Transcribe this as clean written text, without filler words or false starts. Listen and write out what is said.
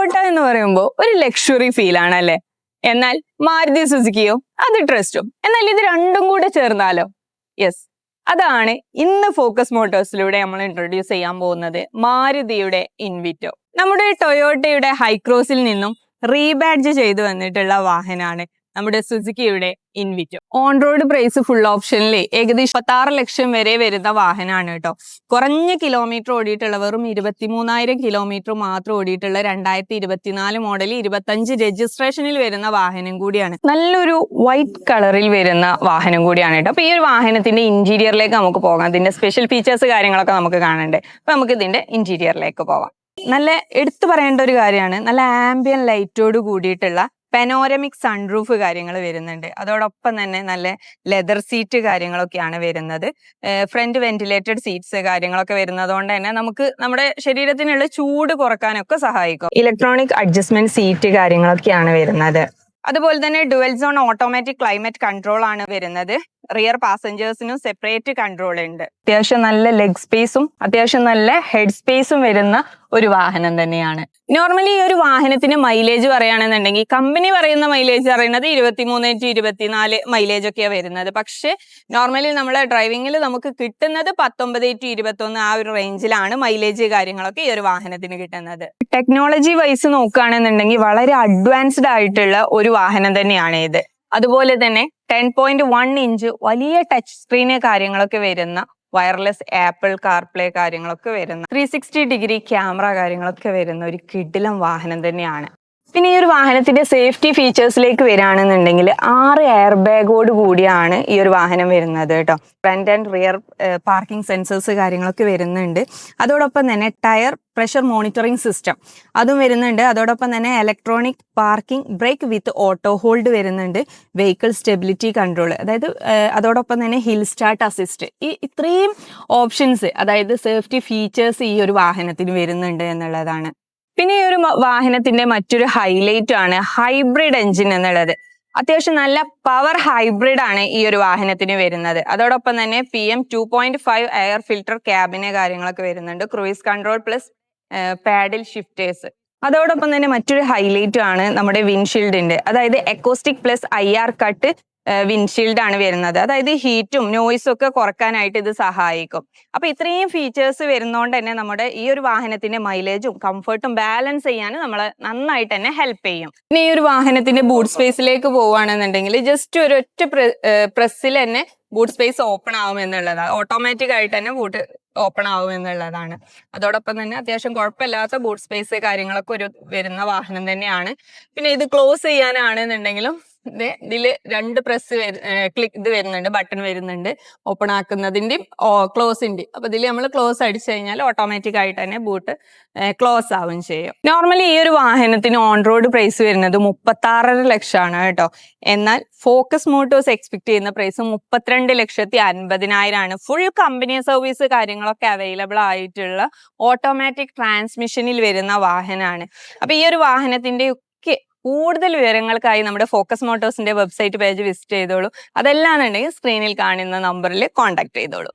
Toyota എന്ന് പറയുമ്പോൾ ഒരു ലക്ഷറി ഫീൽ ആണല്ലേ. എന്നാൽ മാരുതി സുസുക്കിയോ അത് ട്രസ്റ്റും. എന്നാൽ ഇത് രണ്ടും കൂടെ ചേർന്നാലോ? യെസ്, അതാണ് ഇന്ന് ഫോക്കസ് മോട്ടോഴ്സിലൂടെ നമ്മൾ ഇൻട്രൊഡ്യൂസ് ചെയ്യാൻ പോകുന്നത് മാരുതിയുടെ ഇൻവിറ്റോ. നമ്മുടെ ടൊയോട്ടയുടെ ഹൈക്രോസിൽ നിന്നും റീബാഡ്ജ് ചെയ്തു വന്നിട്ടുള്ള വാഹനമാണ് നമ്മുടെ സുസുക്കിയുടെ ഇൻവിറ്റോ. ഓൺ റോഡ് പ്രൈസ് ഫുൾ ഓപ്ഷനിൽ ഏകദേശം 26 ലക്ഷം വരെ വരുന്ന വാഹനമാണ് കേട്ടോ. കുറഞ്ഞ കിലോമീറ്റർ ഓടിയിട്ടുള്ള, വെറും 23,000 കിലോമീറ്റർ മാത്രം ഓടിയിട്ടുള്ള 2024 മോഡൽ 25 രജിസ്ട്രേഷനിൽ വരുന്ന വാഹനം കൂടിയാണ്. നല്ലൊരു വൈറ്റ് കളറിൽ വരുന്ന വാഹനം കൂടിയാണ് കേട്ടോ. അപ്പൊ ഈ ഒരു വാഹനത്തിന്റെ ഇന്റീരിയറിലേക്ക് നമുക്ക് പോകാം. അതിന്റെ സ്പെഷ്യൽ ഫീച്ചേഴ്സ് കാര്യങ്ങളൊക്കെ നമുക്ക് കാണണ്ടേ. അപ്പൊ നമുക്ക് ഇതിന്റെ ഇന്റീരിയറിലേക്ക് പോവാം. നല്ല എടുത്തു പറയേണ്ട ഒരു കാര്യമാണ്, നല്ല ആംബിയൻ ലൈറ്റോട് കൂടിയിട്ടുള്ള പെനോരമിക് സൺറൂഫ് കാര്യങ്ങൾ വരുന്നുണ്ട്. അതോടൊപ്പം തന്നെ നല്ല ലെതർ സീറ്റ് കാര്യങ്ങളൊക്കെയാണ് വരുന്നത്. ഫ്രണ്ട് വെന്റിലേറ്റഡ് സീറ്റ്സ് കാര്യങ്ങളൊക്കെ വരുന്നത് കൊണ്ട് തന്നെ നമുക്ക് നമ്മുടെ ശരീരത്തിനുള്ള ചൂട് കുറക്കാനൊക്കെ സഹായിക്കും. ഇലക്ട്രോണിക് അഡ്ജസ്റ്റ്മെന്റ് സീറ്റ് കാര്യങ്ങളൊക്കെയാണ് വരുന്നത്. അതുപോലെ തന്നെ dual zone automatic climate control ആണ് വരുന്നത്. റിയർ പാസഞ്ചേഴ്സിനും സെപ്പറേറ്റ് കൺട്രോൾ ഉണ്ട്. അത്യാവശ്യം നല്ല ലെഗ് സ്പേസും അത്യാവശ്യം നല്ല ഹെഡ് സ്പേസും വരുന്ന ഒരു വാഹനം തന്നെയാണ്. നോർമലി ഈ ഒരു വാഹനത്തിന് മൈലേജ് പറയുകയാണെന്നുണ്ടെങ്കിൽ കമ്പനി പറയുന്ന മൈലേജ് പറയുന്നത് 23 to 24 മൈലേജ് ഒക്കെയാണ് വരുന്നത്. പക്ഷെ നോർമലി നമ്മളെ ഡ്രൈവിംഗിൽ നമുക്ക് കിട്ടുന്നത് 19 to 21 ആ ഒരു റേഞ്ചിലാണ് മൈലേജ് കാര്യങ്ങളൊക്കെ ഈ ഒരു വാഹനത്തിന് കിട്ടുന്നത്. ടെക്നോളജി വൈസ് നോക്കുകയാണെന്നുണ്ടെങ്കിൽ വളരെ അഡ്വാൻസ്ഡ് ആയിട്ടുള്ള ഒരു വാഹനം തന്നെയാണ് ഇത്. അതുപോലെ തന്നെ 10.1 ഇഞ്ച് വലിയ ടച്ച് സ്ക്രീന് കാര്യങ്ങളൊക്കെ വരുന്ന, വയർലെസ് ആപ്പിൾ കാർപ്ലേ കാര്യങ്ങളൊക്കെ വരുന്ന, 360 ഡിഗ്രി ക്യാമറ കാര്യങ്ങളൊക്കെ വരുന്ന ഒരു കിടിലം വാഹനം തന്നെയാണ്. പിന്നെ ഈ ഒരു വാഹനത്തിന്റെ സേഫ്റ്റി ഫീച്ചേഴ്സിലേക്ക് വരികയാണെന്നുണ്ടെങ്കിൽ 6 എയർ ബാഗോട് കൂടിയാണ് ഈ ഒരു വാഹനം വരുന്നത് കേട്ടോ. Front and rear parking sensors കാര്യങ്ങളൊക്കെ വരുന്നുണ്ട്. അതോടൊപ്പം തന്നെ ടയർ പ്രഷർ മോണിറ്ററിംഗ് സിസ്റ്റം അതും വരുന്നുണ്ട്. അതോടൊപ്പം തന്നെ ഇലക്ട്രോണിക് പാർക്കിംഗ് ബ്രേക്ക് വിത്ത് ഓട്ടോ ഹോൾഡ് വരുന്നുണ്ട്. വെഹിക്കിൾ സ്റ്റെബിലിറ്റി കൺട്രോൾ, അതായത് അതോടൊപ്പം തന്നെ ഹിൽ സ്റ്റാർട്ട് അസിസ്റ്റ്, ഈ ഇത്രയും ഓപ്ഷൻസ്, അതായത് സേഫ്റ്റി ഫീച്ചേഴ്സ് ഈ ഒരു വാഹനത്തിന് വരുന്നുണ്ട് എന്നുള്ളതാണ്. പിന്നെ ഈ ഒരു വാഹനത്തിന്റെ മറ്റൊരു ഹൈലൈറ്റ് ആണ് ഹൈബ്രിഡ് എഞ്ചിൻ എന്നുള്ളത്. അത്യാവശ്യം നല്ല പവർ ഹൈബ്രിഡ് ആണ് ഈ ഒരു വാഹനത്തിന് വരുന്നത്. അതോടൊപ്പം തന്നെ PM 2.5 എയർ ഫിൽട്ടർ ക്യാബിന് കാര്യങ്ങളൊക്കെ വരുന്നുണ്ട്. ക്രൂയിസ് കൺട്രോൾ പ്ലസ് പാഡിൽ ഷിഫ്റ്റേഴ്സ്. അതോടൊപ്പം തന്നെ മറ്റൊരു ഹൈലൈറ്റ് ആണ് നമ്മുടെ വിൻഷീൽഡിന്റെ, അതായത് എക്കോസ്റ്റിക് പ്ലസ് IR കട്ട് വിൻഷീൽഡ് ആണ് വരുന്നത്. അതായത് ഹീറ്റും നോയ്സും ഒക്കെ കുറക്കാനായിട്ട് ഇത് സഹായിക്കും. അപ്പൊ ഇത്രയും ഫീച്ചേഴ്സ് വരുന്നോണ്ട് തന്നെ നമ്മുടെ ഈ ഒരു വാഹനത്തിന്റെ മൈലേജും കംഫർട്ടും ബാലൻസ് ചെയ്യാൻ നമ്മളെ നന്നായിട്ട് തന്നെ ഹെൽപ്പ് ചെയ്യും. പിന്നെ ഈ ഒരു വാഹനത്തിന്റെ ബൂട്ട് സ്പേസിലേക്ക് പോവുകയാണെന്നുണ്ടെങ്കിൽ ജസ്റ്റ് ഒരു ഒറ്റ പ്രസ്സിൽ തന്നെ ബൂട്ട് സ്പേസ് ഓപ്പൺ ആവും എന്നുള്ളതാണ്. ഓട്ടോമാറ്റിക് ആയിട്ട് തന്നെ ബൂട്ട് ഓപ്പൺ ആവും എന്നുള്ളതാണ്. അതോടൊപ്പം തന്നെ അത്യാവശ്യം കുഴപ്പമില്ലാത്ത ബൂട്ട് സ്പേസ് കാര്യങ്ങളൊക്കെ ഒരു വരുന്ന വാഹനം തന്നെയാണ്. പിന്നെ ഇത് ക്ലോസ് ചെയ്യാനാണെന്നുണ്ടെങ്കിലും ഇതില് 2 പ്രസ് ക്ലിക്ക് ഇത് വരുന്നുണ്ട്, ബട്ടൺ വരുന്നുണ്ട്, ഓപ്പൺ ആക്കുന്നതിന്റെയും ക്ലോസിന്റെയും. അപ്പൊ ഇതിൽ നമ്മൾ ക്ലോസ് അടിച്ചു കഴിഞ്ഞാൽ ഓട്ടോമാറ്റിക് ആയിട്ട് തന്നെ ബൂട്ട് ക്ലോസ് ആവുകയും ചെയ്യും. നോർമലി ഈ ഒരു വാഹനത്തിന് ഓൺ റോഡ് പ്രൈസ് വരുന്നത് 36.5 ലക്ഷമാണ് കേട്ടോ. എന്നാൽ ഫോക്കസ് മോട്ടോഴ്സ് എക്സ്പെക്ട് ചെയ്യുന്ന പ്രൈസ് 32,50,000 ഫുൾ കമ്പനി സർവീസ് കാര്യങ്ങളൊക്കെ അവൈലബിൾ ആയിട്ടുള്ള ഓട്ടോമാറ്റിക് ട്രാൻസ്മിഷനിൽ വരുന്ന വാഹനമാണ്. അപ്പൊ ഈ ഒരു വാഹനത്തിന്റെ കൂടുതൽ വിവരങ്ങൾക്കായി നമ്മുടെ ഫോക്കസ് മോട്ടോഴ്സിന്റെ വെബ്സൈറ്റ് പേജ് വിസിറ്റ് ചെയ്തോളൂ. അതെല്ലാന്നുണ്ടെങ്കിൽ സ്ക്രീനിൽ കാണുന്ന നമ്പറിൽ കോൺടാക്ട് ചെയ്തോളൂ.